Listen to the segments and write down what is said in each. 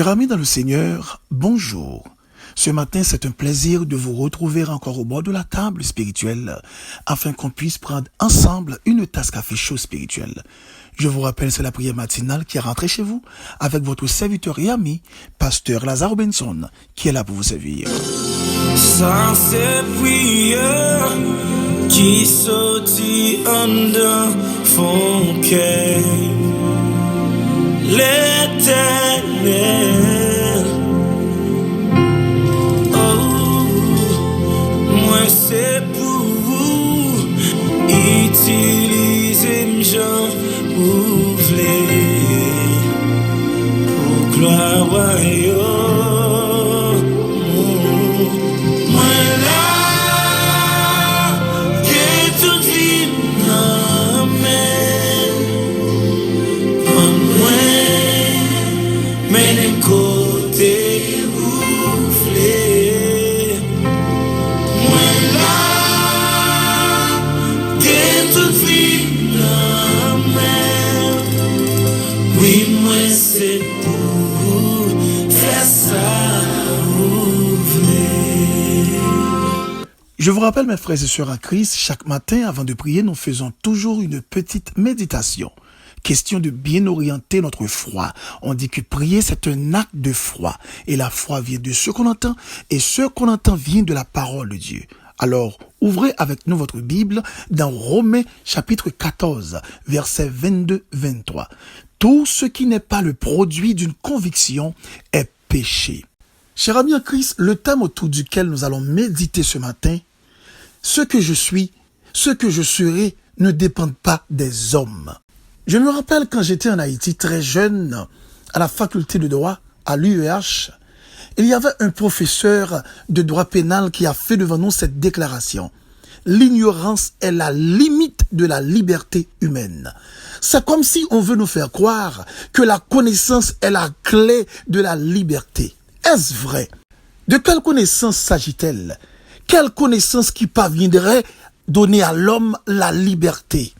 Chers amis dans le Seigneur, bonjour. Ce matin, c'est un plaisir de vous retrouver encore au bord de la table spirituelle afin qu'on puisse prendre ensemble une tasse café chaud spirituel. Je vous rappelle, c'est la prière matinale qui est rentrée chez vous avec votre serviteur et ami, Pasteur Lazare Benson, qui est là pour vous servir. Ça c'est prière qui sortit en dedans font cœur. L'Éternel, oh, moi c'est pour vous, utilisez-moi Jean pour gloire royaume. Moi là, que toute vie m'amène, mais d'un côté ouvlé. Moi là, que toute vie m'amène. Oui, moi c'est pour faire ça ouvler. Je vous rappelle, mes frères et sœurs en Christ, chaque matin, avant de prier, nous faisons toujours une petite méditation. Question de bien orienter notre foi. On dit que prier, c'est un acte de foi. Et la foi vient de ce qu'on entend, et ce qu'on entend vient de la parole de Dieu. Alors, ouvrez avec nous votre Bible dans Romains chapitre 14, versets 22-23. Tout ce qui n'est pas le produit d'une conviction est péché. Chers amis en Christ, le thème autour duquel nous allons méditer ce matin, ce que je suis, ce que je serai, ne dépendent pas des hommes. Je me rappelle quand j'étais en Haïti très jeune, à la faculté de droit, à l'UEH, il y avait un professeur de droit pénal qui a fait devant nous cette déclaration. L'ignorance est la limite de la liberté humaine. C'est comme si on veut nous faire croire que la connaissance est la clé de la liberté. Est-ce vrai? De quelle connaissance s'agit-elle? Quelle connaissance qui parviendrait donner à l'homme la liberté?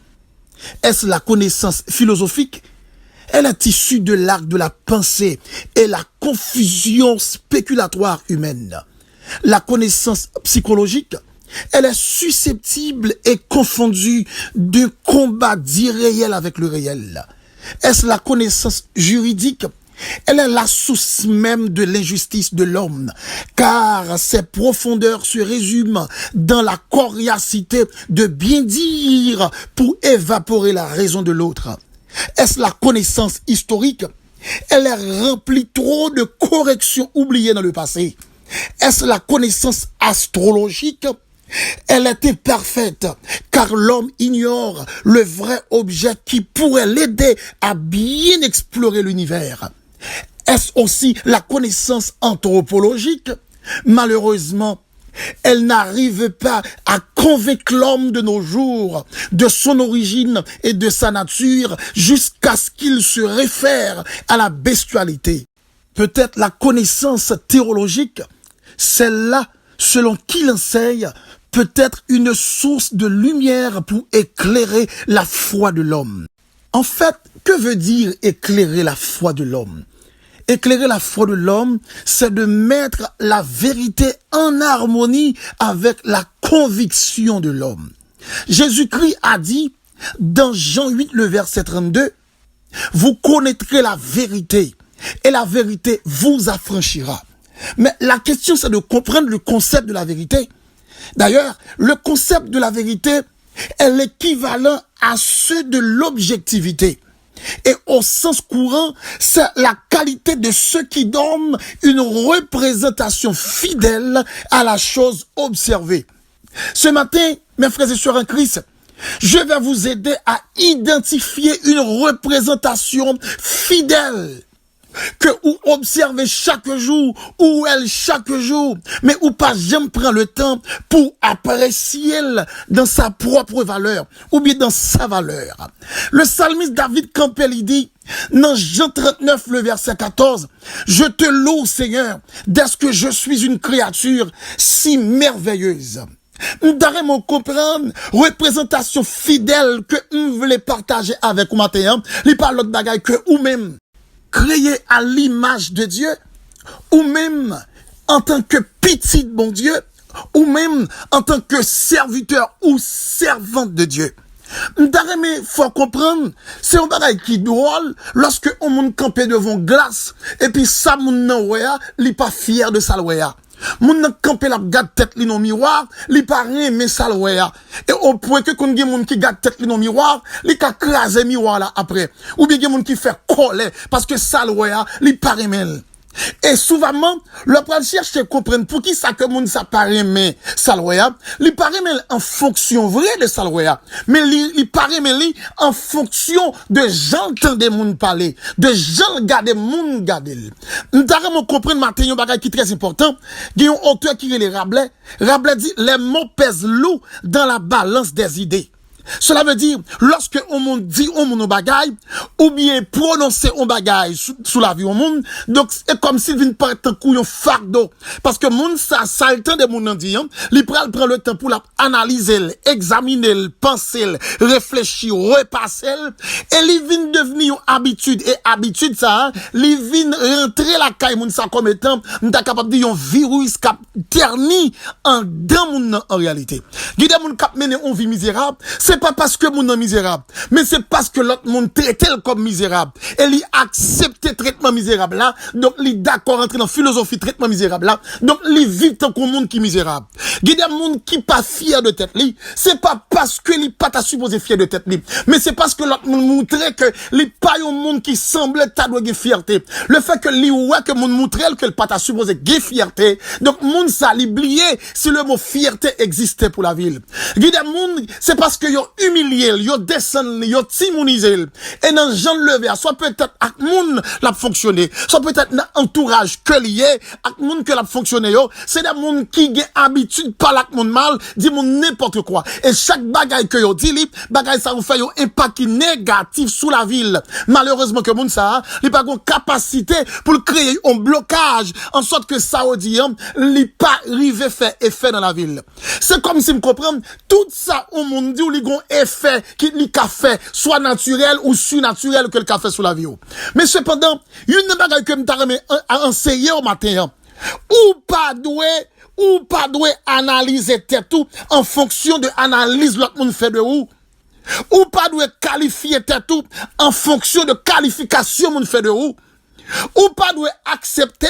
Est-ce la connaissance philosophique? Elle est issue de l'arc de la pensée et la confusion spéculatoire humaine. La connaissance psychologique, elle est susceptible et confondue de combats d'irréel avec le réel. Est-ce la connaissance juridique? Elle est la source même de l'injustice de l'homme, car ses profondeurs se résument dans la coriacité de bien dire pour évaporer la raison de l'autre. Est-ce la connaissance historique? Elle est remplie trop de corrections oubliées dans le passé. Est-ce la connaissance astrologique? Elle est imparfaite, car l'homme ignore le vrai objet qui pourrait l'aider à bien explorer l'univers. Est-ce aussi la connaissance anthropologique? Malheureusement, elle n'arrive pas à convaincre l'homme de nos jours de son origine et de sa nature jusqu'à ce qu'il se réfère à la bestialité. Peut-être la connaissance théologique, celle-là, selon qui l'enseigne, peut être une source de lumière pour éclairer la foi de l'homme. En fait, que veut dire éclairer la foi de l'homme? Éclairer la foi de l'homme, c'est de mettre la vérité en harmonie avec la conviction de l'homme. Jésus-Christ a dit, dans Jean 8, le verset 32, « Vous connaîtrez la vérité, et la vérité vous affranchira. » Mais la question, c'est de comprendre le concept de la vérité. D'ailleurs, le concept de la vérité est l'équivalent à ceux de l'objectivité. Et au sens courant, c'est la qualité de ceux qui donnent une représentation fidèle à la chose observée. Ce matin, mes frères et sœurs en Christ, je vais vous aider à identifier une représentation fidèle que ou observer chaque jour, ou elle chaque jour, mais ou pas jamais prendre le temps pour apprécier dans sa propre valeur, ou bien dans sa valeur. Le psalmiste David Campbell, il dit, dans Jean 39, le verset 14, « Je te loue, Seigneur, dès que je suis une créature si merveilleuse. » Nous devons comprendre représentation fidèle que nous voulons partager avec vous matin, il parle l'autre bagaille que vous-même. créé à l'image de Dieu, ou même en tant que petit bon Dieu, ou même en tant que serviteur ou servante de Dieu. Mais faut comprendre, c'est un bagage qui drôle lorsque on monde campé devant glace et puis ça moun nan wea, li pas fier de ça wea. Moun nan campé la gade tête li dans miroir, li pas aimer ça wea. Et au point que kon gen moun qui gade tête li dans miroir, li ka craser miroir là après. Ou bien gen moun qui fait coller parce que ça wea, li pas aimer. Et souvent, le pral cherche à comprendre pour qui ça que moun ça paraît mais salwaya, li paraît mais en fonction vrai de salwaya, mais li paraît mais li en fonction de j'entendais moun parler, de gens regarder moun garder. M'tara comprendre matin un bagage qui est très important, il y a un auteur qui est Rabelais. Rabelais dit les mots pèsent lourd dans la balance des idées. Cela veut dire, lorsque on monde dit on monde bagaille, ou bien prononcer on bagaille sous la vie au monde, donc c'est comme s'il vient par un couillon fardeau. Parce que monde ça le temps de monde dit, il prend le temps pour l'analyser, examiner, penser, réfléchir, repasser, et il vient devenir une habitude. Et habitude ça, il vient rentrer la caille monde ça comme étant, on est capable de dire un virus qui terni en dans monde en réalité. Il y a des gens qui mènent une vie misérable, c'est pas parce que moun est misérable, mais c'est parce que l'autre monde traite comme misérable. Et il accepte traitement misérable là, donc il d'accord entrer dans philosophie traitement misérable là, donc il vit tant qu'on monde qui est misérable. Il y a des monde qui pas fier de tête li, c'est pas parce que il pas ta supposé fier de tête li, mais c'est parce que l'autre monde montrer que il pas un monde qui semble ta doit de fierté. Le fait que li ouais que monde montrer que il pas ta supposé de fierté, donc monde ça l'oublier si le mot fierté existait pour la ville. Il y a des monde c'est parce que yo humilié, yo descend, yo timonisé. Et dans Jean levé, soit peut-être ak moun l'a fonctionné, soit peut-être dans entourage que lié, ak moun que l'a fonctionné yo, c'est des moun qui gen habitude par ak moun mal, dit moun n'importe quoi. Et chaque bagaille que yo dit li, bagaille ça vous fait yo impact négatif sous la ville. Malheureusement que moun ça, li pas gon capacité pour créer un blocage en sorte que ça dit li pas rivé faire effet dans la ville. C'est comme si me comprendre tout ça au monde dit ou li gon effet qui li ka fait soit naturel ou surnaturel que le ka fait sous la vie. Mais cependant, une bagaille que m'ta remet à enseigner au matin, ou pas doué analyser tout en fonction de analyse l'autre monde fait de ou pas doué qualifier tout en fonction de qualification monde fait de ou pas doit accepter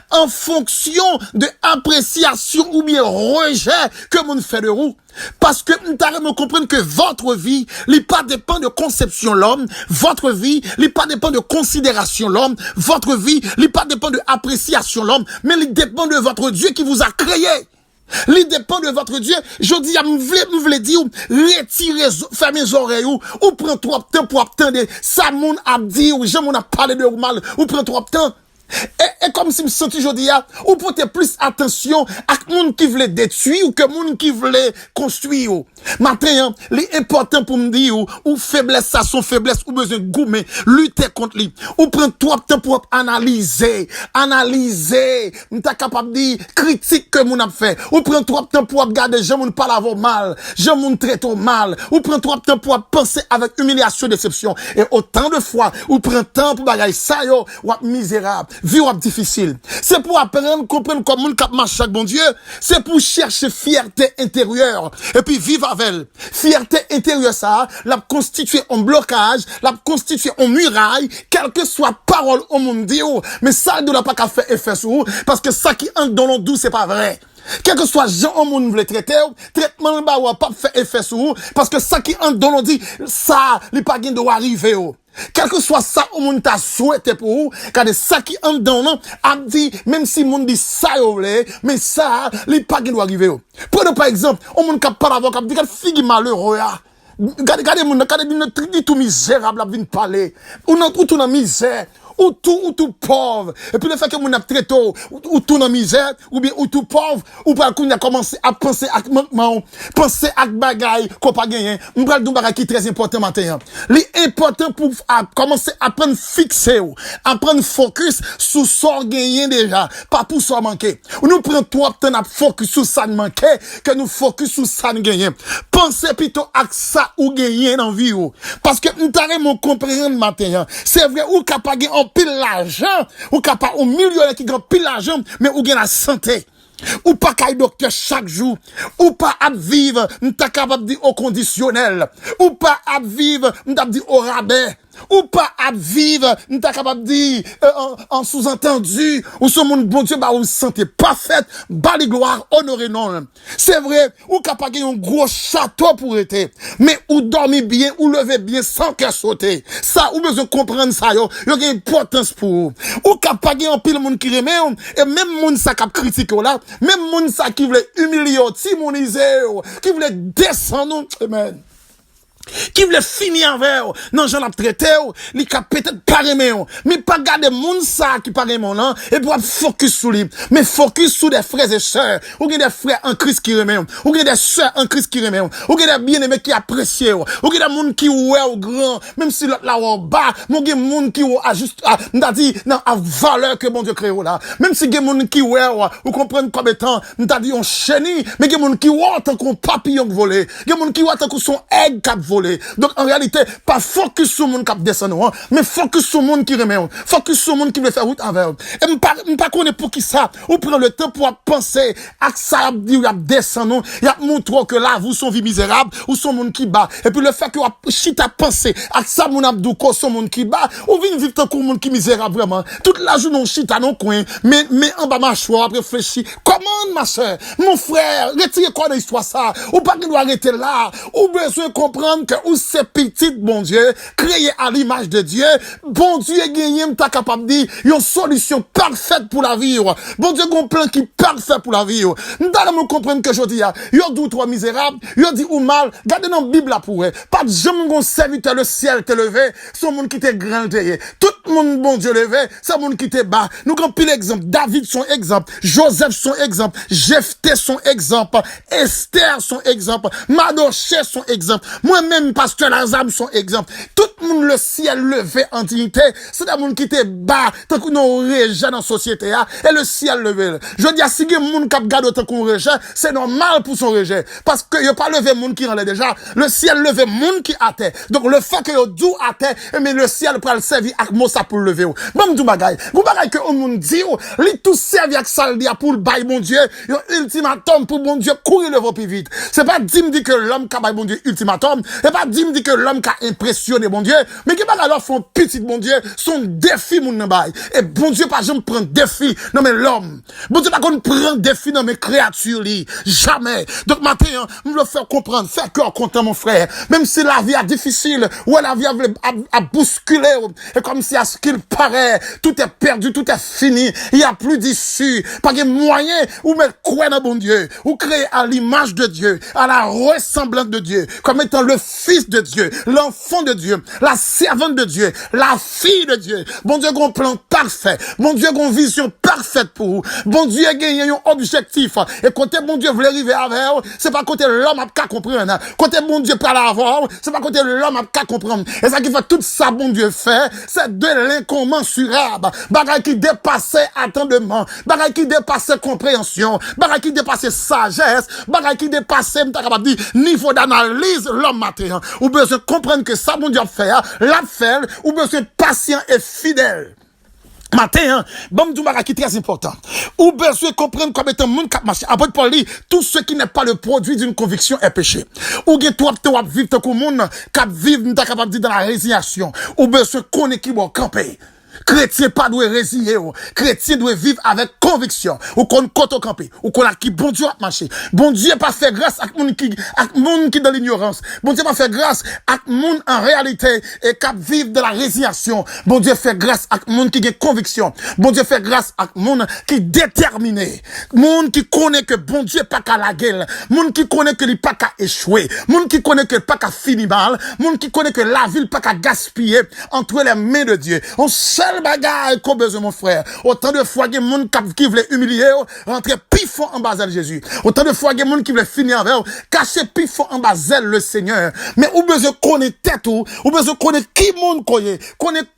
en fonction de appréciation ou bien rejet que mon fait de vous. Parce que nous devons comprendre que votre vie, il pas dépend de conception l'homme, votre vie, il pas dépend de considération l'homme, votre vie, il pas dépend de appréciation l'homme, mais il dépend de votre Dieu qui vous a créé. Il dépend de votre Dieu. Je dis, vous voulez dire, retirez, fermez les oreilles, ou prends trop de temps pour attendre, ça moun a dit, ou j'ai moun a parlé de mal, ou prends trop de temps. Et comme si me senti aujourd'hui, ou porter plus attention à moun qui voulait détruire ou que moun qui voulait construire. Maintenant, l'important pour me dire ou faiblesse ça son faiblesse ou besoin de goumer, lutter contre lui. Ou prendre trop de temps pour analyser, m'ta capable de dire critique que moun a fait. Ou prendre trop de temps pour regarder j'ai moun pas l'avoir mal, j'ai moun traite mal. Ou prendre trop de temps pour penser avec humiliation, déception. Et autant de fois ou prendre temps pour bagaille ça yo ou misérable. Vie ou difficile. C'est pour apprendre, comprendre comment on cap marche avec bon Dieu. C'est pour chercher fierté intérieure. Et puis vivre avec elle. Fierté intérieure, ça, l'a constitué un blocage, l'a constitué un muraille, quelle que soit parole au monde dit, mais ça ne doit pas qu'à faire effet sur vous, parce que ça qui entre dans l'eau c'est pas vrai. Quel que soit gens au monde veut traiter, traitement ba ou pas faire effet sur vous, parce que ça qui entre dans l'eau dit, ça, il pas gain doit arriver. Quel que soit ça, au monde t'a souhaité pour vous, car ça qui en dedans, a dit, même si monde dit ça, mais ça, il pas doit arriver. Prenons par exemple, au monde qui parle avec, qui dit, quel figue malheureux, regardez, mon, dit tout misérable, à venir parler, ou tout dans misère. Ou tout pauvre. Et puis le fait que mon a très tôt, ou tout dans misère, ou bien ou tout pauvre, ou pas qu'on a commencé à penser à manquement, penser à bagaille qu'on pas gagné. On parle d'un bagaille qui est très important maintenant. L'important pour commencer à prendre fixer, à prendre focus sur ça gagné déjà, pas pour ça manquer. Nous prenons trop de temps à focus sur ça manquer, que nous focus sur ça gagné. Pensez plutôt à ça ou gagner dans vie. Parce que nous t'arrêtons comprendre maintenant. C'est vrai ou capable en pile l'argent, ou capable un millionnaire qui gagne pile l'argent, mais ou gagne la santé. Ou pas qu'un docteur chaque jour, ou pas à vivre, m'ta capable de dire au conditionnel, ou pas à vivre, m'ta dire au rabais, ou pas à vivre, m'ta capable de dire en sous-entendu, ou ce monde bon Dieu, bah ou santé parfaite, bah les gloires, honoré non. C'est vrai, ou capable de un gros château pour être, mais ou dormir bien, ou lever bien sans qu'elle sauter. Ça, ou besoin comprendre ça, yo a une importance pour vous. Ou capable de un pile monde qui remet, et même monde ça cap critique là, même moun sa qui voulait humilier, timoniser, qui voulait descendre, amen. Qui voulait finir avec, non, j'en ai traité, li ka peut-être pas aimer, mais pas garder moun sa qui pas aimer, non, et pour focus sur lui, mais focus sur des frères et sœurs, ou des frères en Christ qui remet, ou des sœurs en Christ qui remet, ou des bien-aimés qui apprécient, ou des moun qui ouais au grand, même si l'autre là au bas, mon gen moun qui ou a juste, n'a dit, non, à valeur que bon Dieu crée là, même si gen moun qui ouais, ou comprennent comme étant, n'a dit on chenille, mais gen moun qui ouais tant qu'on papillon volé, gen moun qui ouais tant qu'on son aigle cap volé. Donc en réalité, pas focus sur le monde qui descend, mais focus sur le monde qui remet, focus sur le monde qui veut faire route avec. Et m'pas connaît pour qui ça, ou prend le temps pour penser à ça, dit ou descend, il a montré que là, vous son vie misérable, ou son monde qui bat. Et puis le fait que vous chita penser à ça, mon abdouko, son monde qui bat, ou vient vivre tant que monde qui misérable vraiment. Toute la journée, on chita non coin, mais en bas ma choix, réfléchir. Comment, ma soeur, mon frère, retirez quoi dans l'histoire ça, ou pas qu'il doit arrêter là, ou besoin comprendre que ou c'est petit, bon Dieu, créé à l'image de Dieu, bon Dieu gagné, m'ta capable de dire, une solution parfaite pour la vie, bon Dieu, un plan qui est parfait pour la vie, m'ta me comprendre que je dis, yon dit ou toi misérable, yon dit ou mal, gardez dans la Bible là pour, pas de jamais gon serviteur, le ciel te levé, son monde qui te grand, tout le monde, bon Dieu levé, c'est monde qui te bas, nous avons pile exemple, David son exemple, Joseph son exemple, Jephthé son exemple, Esther son exemple, Mardochée son exemple, moi-même, pasteur Lazare son exemple, tout le monde le ciel levé en dignité, c'est des monde qui te bas, tant qu'on rejet dans la société, et le ciel levé. Je dis, si il y a des gens qui regardent tant qu'on rejet, c'est normal pour son rejet, parce que il n'y a pas levé monde qui en est déjà, le ciel levé monde qui a terre. Donc le fait que il dou à terre, mais le ciel peut le servir avec mot ça pour le lever. Même du bagay, vous bagay que on monde dit, li tout servi avec ça pour le bail mon Dieu, un ultimatum pour mon Dieu courir le plus vite. C'est pas dit me dire que l'homme qui a bail mon Dieu ultimatum, c'est pas dit me dire que l'homme qui a impressionné mon Dieu, mais qui va alors font petit mon Dieu, son défi mon bail. Et bon Dieu pas jamais prendre défi non mais l'homme. Bon Dieu pas qu'on prend défi dans mes créatures li, jamais. Donc matin, me le faire comprendre, faire cœur content mon frère, même si la vie est difficile, ou la vie a bousculé, et comme si à ce qu'il paraît, tout est perdu, tout est fini, il y a plus d'issue, pas de moyen ou mettre quoi dans bon Dieu, ou créer à l'image de Dieu, à la ressemblance de Dieu, comme étant le fils de Dieu, l'enfant de Dieu, la servante de Dieu, la fille de Dieu. Bon Dieu, un plan parfait. Bon Dieu, une vision parfaite pour vous. Bon Dieu, il un objectif. Et côté bon Dieu voulait arriver avec vous, c'est pas côté l'homme a qu'à comprendre. Côté bon Dieu pas l'avoir, c'est pas côté l'homme a qu'à comprendre. Et ça qui fait tout ça bon Dieu fait, c'est de l'incommensurable. Bagaille qui dépassait attendement, bagaille qui dépassait compréhension, bagaille qui dépassait sagesse, bagaille qui dépassait, m'ta capable dire, niveau d'analyse l'homme matin. Ou besoin comprendre que ça bon Dieu fait, l'a fait, ou besoin patient et fidèle. Matin, bon, du bagage qui est très important. Ou besoin comprendre comme étant monde qui marche. Après, Paul dit, tout ce qui n'est pas le produit d'une conviction est péché. Ou que toi, tu vas vivre comme monde qui vivre, tu capable de dire dans la résignation. Ou besoin qu'on est qui va camper. Chrétien pas doit résigner, chrétien doit vivre avec conviction, ou qu'on compte camper, ou qu'on a qui bon Dieu a marché. Bon Dieu pas fait grâce à monde qui dans l'ignorance. Bon Dieu pas fait grâce à monde en réalité et qui vivre de la résignation. Bon Dieu fait grâce à monde qui a conviction. Bon Dieu fait grâce à monde qui déterminé. Monde qui connaît que bon Dieu pas qu'à la gueule. Monde qui connaît que il pas qu'à échouer. Monde qui connaît que pas qu'à finir mal. Monde qui connaît que la ville pas qu'à gaspiller entre les mains de Dieu. On seul bagaille qu'on besoin mon frère. Autant de fois que monde qui voulait humilier, rentrer pifon en bas de Jésus. Autant de fois que monde qui voulait finir avec, cacher pifon en bas le Seigneur. Mais ou besoin connaître tête ou besoin connaître qui monde connaît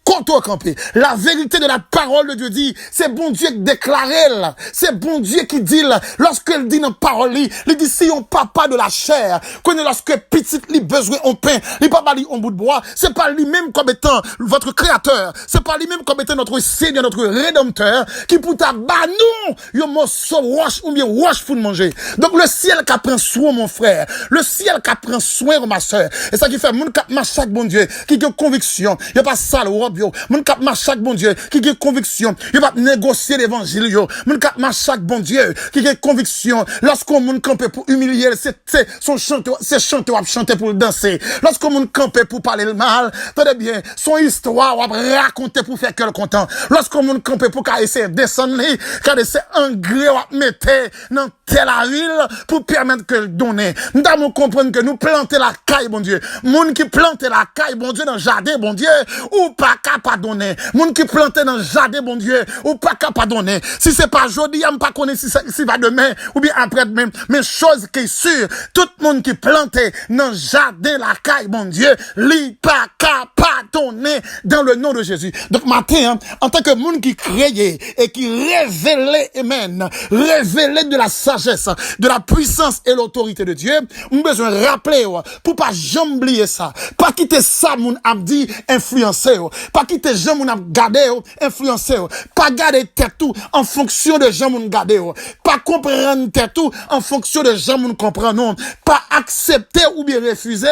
contre camper. La vérité de la parole de Dieu dit, c'est bon Dieu qui déclare, c'est bon Dieu qui dit, lorsqu'il dit dans la parole, il dit si on papa de la chair, connaît lorsque petit li besoin on pain, il pas bali on bout de bois, c'est pas lui-même comme étant votre créateur, c'est pas lui-même lui-même comme étant notre Seigneur, notre Rédempteur, qui pour ta bah nous, un morceau roche ou bien roche pour manger. Donc le ciel qui prend soin, mon frère, le ciel qui prend soin, ma soeur. Et ça qui fait, mon cap marche chaque bon Dieu, qui a conviction, il n'y a pas ça, le robe, yo. Mon cap marche chaque bon Dieu, qui a conviction, il va négocier l'évangile, yo. Mon cap marche chaque bon Dieu, qui a conviction, lorsqu'on moun campe pour humilier, c'est son chanteur, c'est chanteur, chanter pour danser. Lorsqu'on moun campe pour parler le mal, tenez bien, son histoire, on va raconter pour faire cœur content. Lorsqu'on moun campe pour essayer de descendre, car c'est engrais, on va mettre dans telle ville pour permettre que le donner. Nous devons comprendre que nous planter la caille, bon Dieu. Moun qui plante la caille, bon Dieu, dans le jardin, bon Dieu, ou pas capable de donner. Moun qui plante dans le jardin, bon Dieu, ou pas capable de donner. Si c'est pas aujourd'hui, on pas connaître si va demain, ou bien après-demain. Mais chose qui est sûre, tout le monde qui plante dans le jardin, la caille, bon Dieu, li pas capable de donner dans le nom de Jésus. Donc, matin, hein, en tant que monde qui créait et qui révélait, amen, révélait de la sagesse, de la puissance et l'autorité de Dieu, on a besoin de rappeler, pour pas jamais oublier ça. Pas quitter ça, mon a dit, influencer, pas quitter gens, mon a gardé, influencer, pas garder tête tout en fonction de gens, mon gardé, pas comprendre tête tout en fonction de gens, mon comprend, non, pas accepter ou bien refuser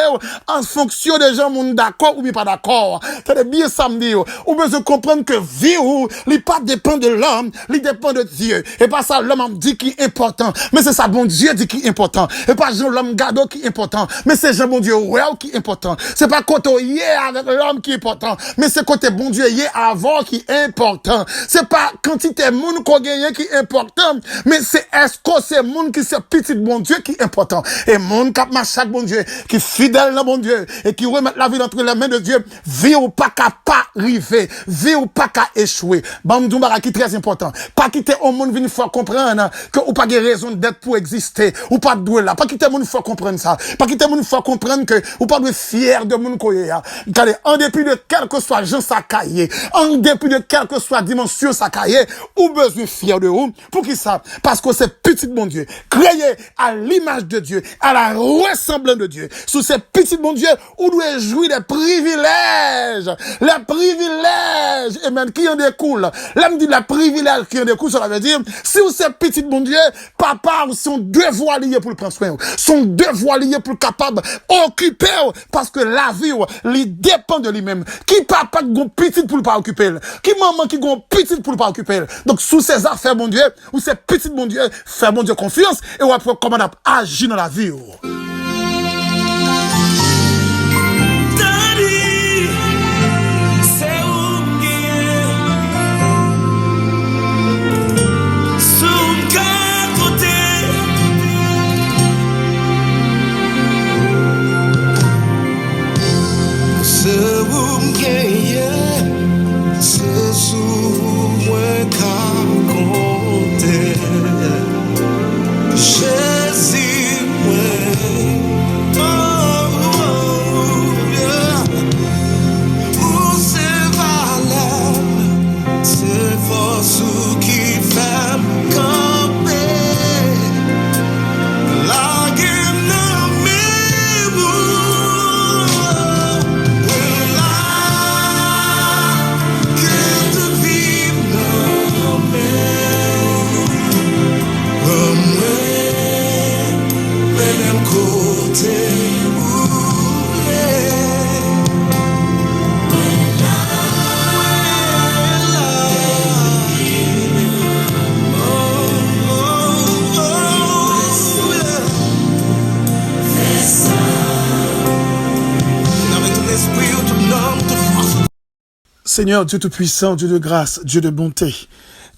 en fonction de gens, mon d'accord ou bien pas d'accord. Tenez bien samedi, ou besoin de comprendre que vie ou, il pas dépend de l'homme, il dépend de Dieu. Et pas ça, l'homme dit qui est important, mais c'est ça, bon Dieu dit qui est important. Et pas Jean l'homme gado qui est important, mais c'est Jean bon Dieu ouais qui est important. C'est pas côté hier avec l'homme qui est important, mais c'est côté bon Dieu hier avant qui est important. C'est pas quantité monde qu'on gagne qui est important, mais c'est est-ce que c'est monde qui c'est petit bon Dieu qui est important. Et monde qui marche chaque bon Dieu, qui est fidèle dans bon Dieu, et qui remet la vie entre les mains de Dieu, vie ou pas qu'à pas arriver, vie ou pas qu'à échouer. Bamdoumbara qui est très important. Pas quitter au monde une fois comprendre que ou pas de raison d'être pour exister, ou pas de douer là. Pas quitter monde une fois comprendre ça. Pas quitter monde une fois comprendre que ou pas de fier de monde koye ya. Regardez, en dépit de quel que soit Jean sa cahier, en dépit de quelle que soit dimension sa cahier, ou besoin fier de vous. Pour qui ça? Parce que c'est petit bon Dieu, créé à l'image de Dieu, à la ressemblance de Dieu. Sous ces petits bon Dieu, où doit jouir des privilèges. Les privilèges, et même qui en découle. L'homme dit les privilèges qui en découle, ça veut dire, si vous êtes petit bon Dieu, papa, son devoir lié pour le prendre soin, son devoir lié pour le capable occuper, parce que la vie, il dépend de lui-même. Qui papa qui gon petit pour le pas occuper, qui maman qui gon petit pour le pas occuper. Donc, sous ces affaires, bon Dieu, ou ces petites bon Dieu, faire bon Dieu confiance, et on va voir comment on a agi dans la vie. Seigneur, Dieu Tout-Puissant, Dieu de grâce, Dieu de bonté,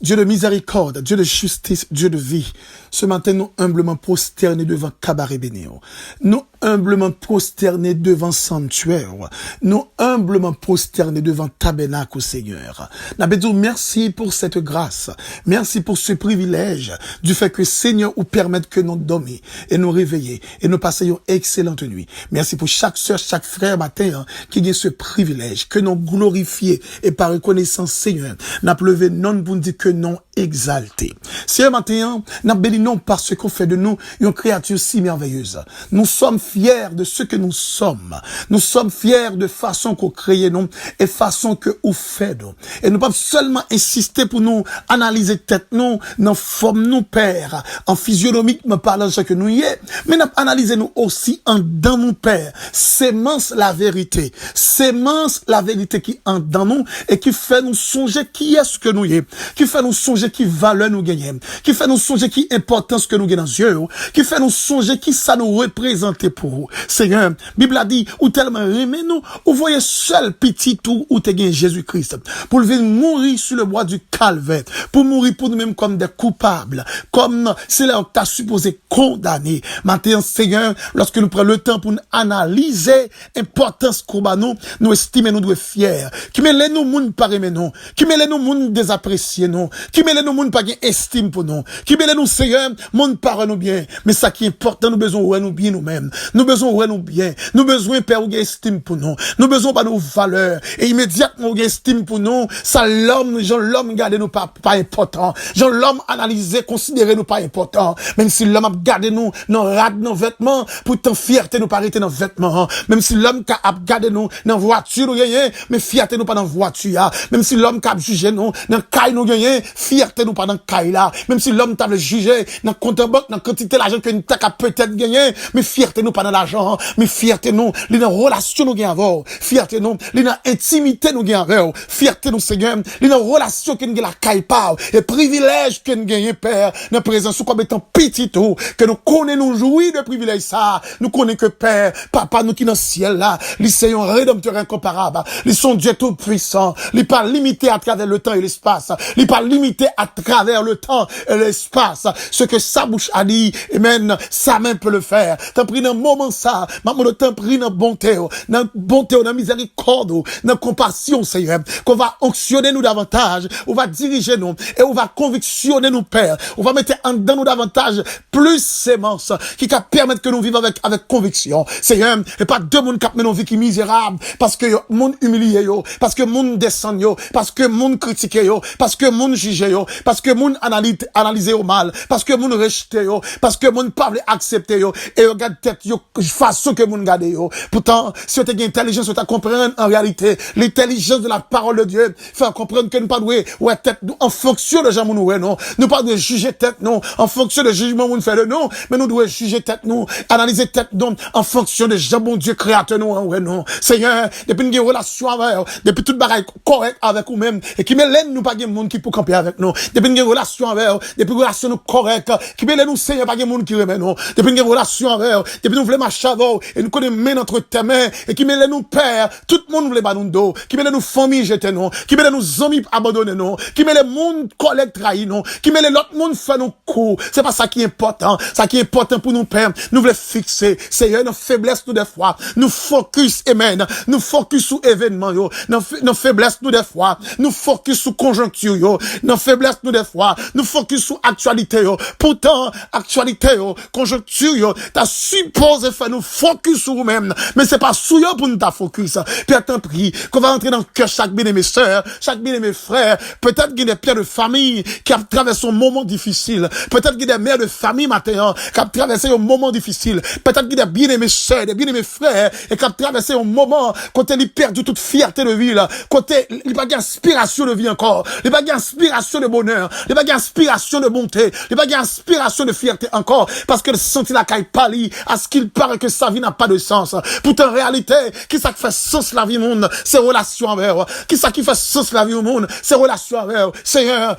Dieu de miséricorde, Dieu de justice, Dieu de vie. Ce matin, nous humblement prosternés devant Cabaret Bénéo. Nous humblement prosternés devant Sanctuaire. Nous humblement prosternés devant Tabernacle, Seigneur. N'abedou, merci pour cette grâce. Merci pour ce privilège du fait que Seigneur nous permette que nous dormions et nous réveiller et nous passions excellente nuit. Merci pour chaque sœur, chaque frère matin qui a ce privilège, que nous glorifier et par reconnaissance, Seigneur, n'a pleuvé non pour dire que non exalté. Seigneur, maintenant, nous bénissons parce qu'on fait de nous une créature si merveilleuse. Nous sommes fiers de ce que nous sommes. Nous sommes fiers de façon qu'on crée nous et façon que vous faites nous. Et nous pas seulement insister pour nous analyser tête nous, dans forme nous, Père, en physionomique, me parlant ce que nous y est, mais nous analyser nous aussi en dans nous, Père. Sémence la vérité. Sémence la vérité qui en dans nous et qui fait nous songer qui est-ce que nous y est, qui fait nous songer qui valeur nous gagner, qui fait nous songer qui importance que nous gagnons dans les yeux, qui fait nous songer qui ça nous représente pour vous. Seigneur, Bible a dit, ou tellement aimé nous, ou voyez seul petit tout ou te gagne Jésus-Christ, pour venir mourir sur le bois du calvaire, pour mourir pour nous-mêmes comme des coupables, comme c'est là où t'as supposé condamner. Maintenant, Seigneur, lorsque nous prenons le temps pour nous analyser l'importance qu'on a nous estimer, nous devons être fiers, qui met les nous moun par aimer nous, qui met les nous moun désapprécier nous, qui met les nous moun pas gain estime pour nous, qui met les nous Seigneur, moun par nous bien, mais ça qui est important, nous besoin ouais nous bien nous-mêmes, nous besoin ouais nous bien, nous besoin Père ou gain estime pour nous, nous besoin pas nos valeurs, et immédiatement gain estime pour nous, ça l'homme, Jean l'homme garder nous pas important, Jean l'homme analyser, considérer nous pas important, même si l'homme a gardé nous, dans rad nos vêtements, pourtant fierté nous pas arrêter dans vêtements, même si l'homme a gardé nous, dans voiture nous gagner, mais fierté nous pas dans voiture, même si l'homme a jugé nous, dans caille nous gagner, fierté nous pas dans caille là, même si l'homme t'a jugé, dans compte en banque, dans quantité l'argent que nous t'a peut-être gagné, mais fierté nous pas dans l'argent, mais fierté nous, les dans relation nous gagne avant, fierté nous, les dans intimité nous gagne avant, fierté nous Seigneur, les dans relation que nous la caille pas, et privilège que nous gagne Père, dans présence comme étant petit tout, que nous connaissons nous jouir de privilège ça, nous connaissons que Père, Papa nous qui dans le ciel là, les Seigneur rédempteur incomparable, ils sont Dieu tout puissant, ils pas limité à travers le temps et l'espace, ils pas limité à travers le temps et l'espace, ce que sa bouche a dit, amen, sa main peut le faire. T'as pris dans moment ça, maman de t'as pris dans bonté, dans miséricorde, dans compassion, Seigneur, qu'on va onctionner nous davantage, on va diriger nous, et on va convictionner nous, Père, on va mettre en dedans nous davantage plus sémence, qui va permettre que nous vivions avec conviction, Seigneur, et pas deux monde qui mènent nos vies qui misérables, parce que monde humilié yo, parce que monde descend yo, parce que monde critique yo, parce que monde juge yo, parce que monde analyse au mal, parce que monde rejeté yo, parce que monde pas veut accepter yo, et regarde tête yo, façon que monde garder yo. Pourtant, si tu as intelligence, tu as comprendre en réalité, l'intelligence de la parole de Dieu, faire comprendre que nous pas doué, ouais, tête nous, en fonction de gens nous, ouais, non. Nous pas de juger tête non, en fonction de jugement nous fait de nous, mais nous devons juger tête nous, analyser tête nous, en fonction de gens, bon Dieu, créateur nous, ouais, non. Seigneur, depuis une relation avec, depuis toute bagaille correct avec nous-mêmes, et qui met l'aide nous pas de monde qui peut camper avec nous, depuis une relation avec, depuis une relation nous correct, qui met nous, Seigneur, pas de monde qui remet nous, depuis une relation avec, depuis nous voulons marcher avec, et nous connaissons notre main, et qui met nous père, tout le monde voulait pas nous dos, qui met nous famille jeter nous, qui met nous amis abandonner nous, qui met les monde collègues trahir nous, qui met l'autre monde faire nos coups, c'est pas ça qui est important, ça qui est important pour nous père, nous voulons fixer, Seigneur, nos faiblesses nous des fois, nous focus, amen, nous focus sur événements yo, nos faiblesses nous des fois, nous focus sur conjoncture yo, nos faiblesses nous des fois, nous focus sur actualité yo, pourtant, actualité yo, conjoncture yo, t'as supposé faire nous focus sur nous-mêmes, mais c'est pas sur yo pour nous ta focus, Père t'en prie, qu'on va entrer dans le cœur chaque bien de mes sœurs, chaque bien de mes frères, peut-être qu'il y a des pères de famille qui a traversé un moment difficile, peut-être qu'il y a des mères de famille maintenant qui a traversé un moment difficile, peut-être qu'il y a des bien de mes sœurs, des bien de mes frères, et qui a traversé un moment, quand il a perdu toute fierté de vie, là, quand il n'a pas d'inspiration de vie encore, il n'a pas d'inspiration de bonheur, il n'a pas d'inspiration de bonté, il n'a pas d'inspiration de fierté encore, parce que le senti la caille pâlit, à ce qu'il paraît que sa vie n'a pas de sens. Pourtant, en réalité, qui ça qui fait sens la vie monde, c'est relation avec, qui ça qui fait sens la vie au monde, c'est relation avec, Seigneur,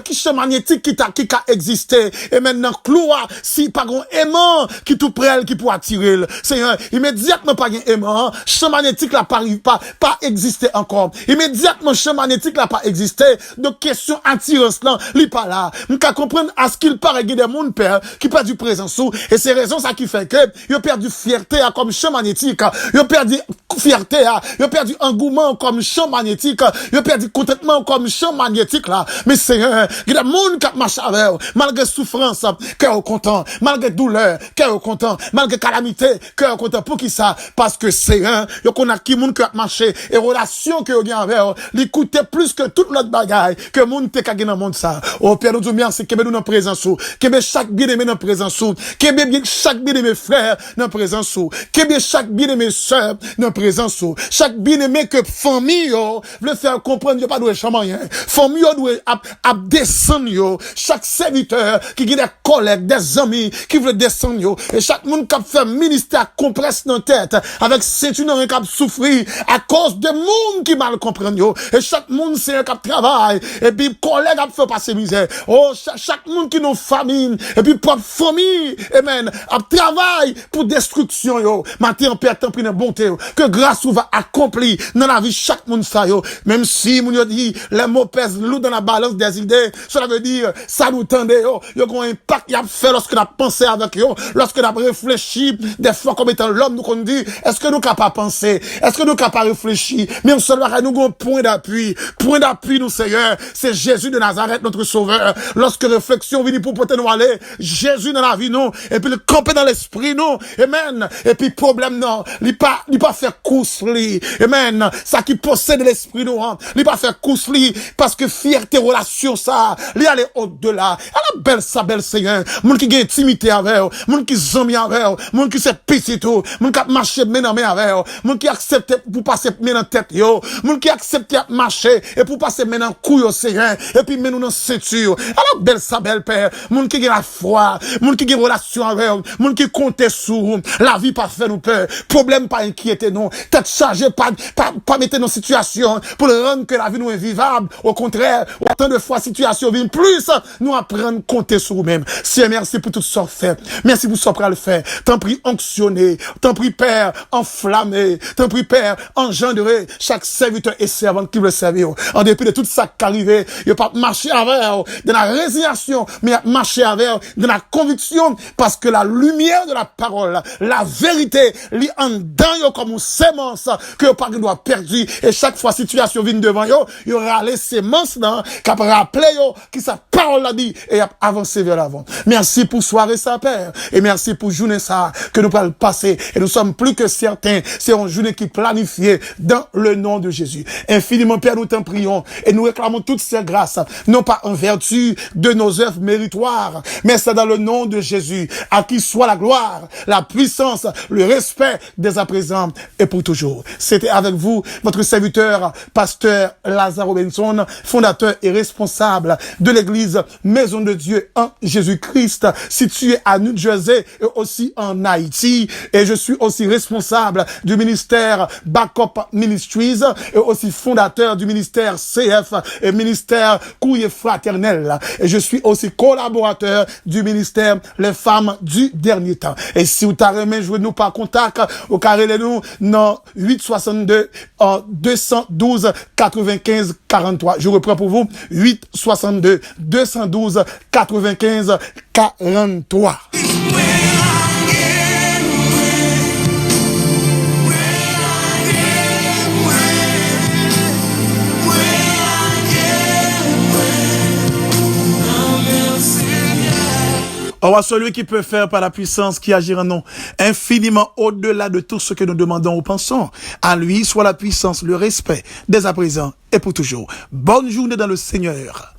qui champ magnétique qui a existé, et maintenant, cloua, si pas un aimant, qui tout près, qui pour attirer, Seigneur, immédiatement pas un aimant, champ magnétique là pas existé encore. Immédiatement, champ magnétique là pas existé, donc question attirance là, li pas là. M'ka comprendre à ce qu'il paraît qu'il y a des monde père, qui perd du présent sous, et c'est raison ça qui fait que, il a perdu fierté comme champ magnétique, il a perdu fierté, il a perdu engouement comme champ magnétique, il a perdu contentement comme champ magnétique là. Mais c'est il y a des monde qui marche avec, malgré souffrance, cœur content, malgré douleur, cœur content, malgré calamité, cœur content. Pour qui ça? Parce que c'est il y a qui monde qui a marché, et relation que vous avez avec, il coûtait plus que toute l'autre bagaille, que monde te kage dans monde ça. Oh Père, nous disons merci, que nous dans présence, que chaque bien-aimé dans présence, que chaque bien-aimé frère dans présence, que chaque bien-aimé sœur dans présence, chaque bien-aimé que famille yo veut faire comprendre yo pas doit chamoyen. Famille yo doit à descendre yo, chaque serviteur qui a des collègues, des amis qui veulent descendre yo, et chaque monde qui fait ministère compresse dans tête avec ceinture dans qui souffrir à cause de monde qui mal comprend yo, et chaque monde c'est un qui travaille et puis collègue a fait passer misère. Oh chaque monde qui nous famine et puis propre famille, amen, a travail pour destruction yo. Matin Père tant pris dans bonté yo, que grâce va accomplir dans la vie chaque monde ça yo, même si moun yo dit les mots pèsent lourd dans la balance des idées, cela veut dire ça nous tende yo un impact y a fait lorsque n'a pensé avec yo, lorsque n'a réfléchi des fois comme étant l'homme nous qu'on dit est-ce que nous capable penser, est-ce que nous capable réfléchir, mais on se doit nous un point d'appui nous Seigneur, c'est Jésus de Nazareth notre sauveur. Lorsque réflexion vient pour porter nous aller, Jésus dans la vie non, et puis le camper dans l'esprit non, amen, et puis problème non, il pas faire course li, amen, ça qui possède l'esprit non, il pas faire course li parce que fierté relation ça, li aller au-delà. À la belle Seigneur, moun qui gagne intimité avec, moun qui zami avec, moun qui c'est petit tout, moun qui marcher main dans main avec, moun qui accepte pour passer main dans tête yo, moun qui accepte marcher et pour passer main dans cou yo Seigneur, et puis main dans ceinture. À la belle Père, moun qui gagne la foi, moun qui gagne relation avec, moun qui compte sur la vie pas faire nous peur, problème pas inquiéter non, tête chargée pas mettre dans situation pour le rendre que la vie nous est vivable. Au contraire, autant de fois situation vient plus nous apprendre à compter sur nous-mêmes. Seigneur, merci pour tout ce qu'on fait. Merci pour ce qu'on le faire. T'en prie onctionner, t'en prie Père enflammer, t'en prie Père engendrer chaque serviteur et servante qui veut servir. En dépit de tout ça qui arrive, il pas marcher avec de la résignation, mais marcher avec de la conviction, parce que la lumière de la parole, la vérité, lit en dedans comme une sémence que pas doit perdre, et chaque fois situation vient devant yo, il y aura les sémences là qui rappelé yo qui sa parole a dit et a avancé vers l'avant. Merci pour soirée ça Père, et merci pour journée ça que nous allons passer, et nous sommes plus que certains, c'est une journée qui est planifiée dans le nom de Jésus. Infiniment Père, nous t'en prions et nous réclamons toutes ces grâces, non pas en vertu de nos œuvres méritoires, mais c'est dans le nom de Jésus, à qui soit la gloire, la puissance, le respect dès à présent et pour toujours. C'était avec vous votre serviteur, pasteur Lazare Robinson, fondateur et responsable de l'église Maison de Dieu en Jésus-Christ, située à New Jersey et aussi en Haïti. Et je suis aussi responsable du ministère Backup Ministries et aussi fondateur du ministère CF et ministère Courrier Fraternel. Et je suis aussi collaborateur du ministère Les Femmes du Dernier Temps. Et si vous t'arrêtez, jouez-nous par contact au carré de nous dans 862 212 95 43. Je reprends pour vous 862 212 95 43. Or, celui qui peut faire par la puissance qui agit en nous infiniment au-delà de tout ce que nous demandons ou pensons. À lui soit la puissance, le respect, dès à présent et pour toujours. Bonne journée dans le Seigneur.